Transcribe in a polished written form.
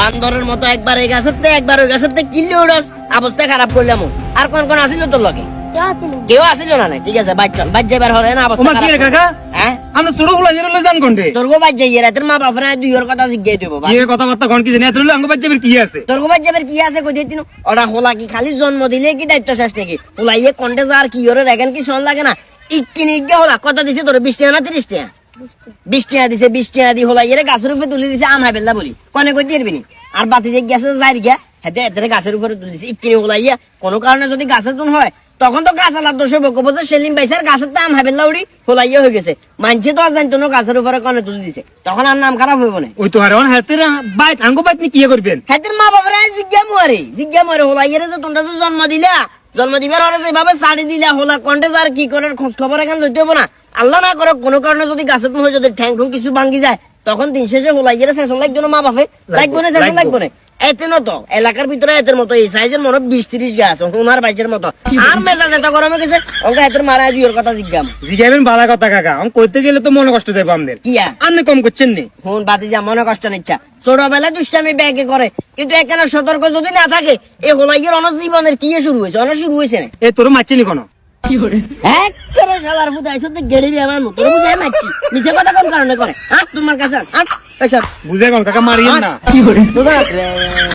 বান্দরের মতো একবার এই গাছেতে একবার ওই গাছেতে কিনলে ওড়স অবস্থা খারাপ করলাম। আর কোন আসিল তোর লগে? কেউ আসিল না? ঠিক আছে বাইর চল, বাইর যাবার হরে না অবস্থা খারাপ। কাকা হ্যাঁ আমরা ছোট গুলা যেরলে জান কোনটে তোর গো বাইর যাই রাতের মা বাপরা দুইয়ের কথা জিজ্ঞাসা দেবো। এর কথাবার্তা কোন কি জানি এত আঙ্গ বাচ্চা কি আছে? তোর গো বাইর যাবার কি আছে কই দিন? ওরা হোলা কি খালি জন্ম দিলে কি দায়িত্ব শেষ নাকি? হোলাইয়ে কন্টে যার কি ওরে রেগান কি শোন লাগে না? ইক্কিনি ইজ্ঞা হোলা কত দিছে তোর? 20 টাকা না 30 টাকা? 20 টাকা দিছে। 20 টাকা দি হোলাইয়ে গাছের উপরে তুলে দিছে আম হাবেল্লা বলি কনে কই দিরবি নি? আর বাতি যে গেছে যাই গিয়া হেতে এতে গাছের উপরে তুলে দিছে ইক্কিনি হোলাইয়া কোনো কারণে যদি গাছের তুন হয় তখন তো গাছ আলার দোষে বকব যে সেলিম ভাইসার গাছের দাম হাবেল্লা উড়ি হোলাইয়া হয়ে গেছে। মানছে তো আর জানতো না গাছের উপরে কনে তুলে দিছে, তখন আর নাম খারাপ হইব না। ওই তো হারন হাতের বাইত আঙ্গ বাইত নি কি করবেন? হেতের মা বাবারা জিজ্ঞা মরে হোলাইয়ের যে তোমরা যে জন্ম দিলা, জন্ম দিবার হরে যেভাবে ছাড়ি দিলা হোলা কন্টে যার কি করে খোঁজ খবর এখন লইতে হবো না? আল্লাহ না করো কোনো কারণে যদি গাছের হয়ে যদি ঠ্যাং ঠুং কিছু ভাঙ্গি যায় তখন দিন শেষে হোলাইয়ের শেষ লাগবে না, মা বাপে লাগবে না, শেষ লাগবে না। এতে তো এলাকার ভিতরে এতের মতো এই সাইজের মনে 20-30 গাছ সোনার বাইচের মতো। আর মেজাজ এত গরমে গেছে ওকে এতের মারা দুইয়ের কথা জিজ্ঞাবেন ভালো কথা কাকা, আমি কইতে গেলে তো মনে কষ্ট দেবো আমাদের। কিয়া আপনি কম করছেন নি? ফোন বাতি যা মনে কষ্ট নিচ্ছা ছোটবেলায় দুষ্টামি ব্যাগে করে, কিন্তু এখানে সতর্ক যদি না থাকে এই হোলাইয়ের অনেক জীবনের কি শুরু হয়েছে? অনেক শুরু হয়েছে না এ তোর মারছে নি কোনো? একেবারে শালার বুঝাই সত্যি গেড়ি আমার মতো বুঝাই মারছি নিচে কথা কোন কারণে করে? তোমার কাছে বুঝে কোন কাকা মারিয়েন না। তোদের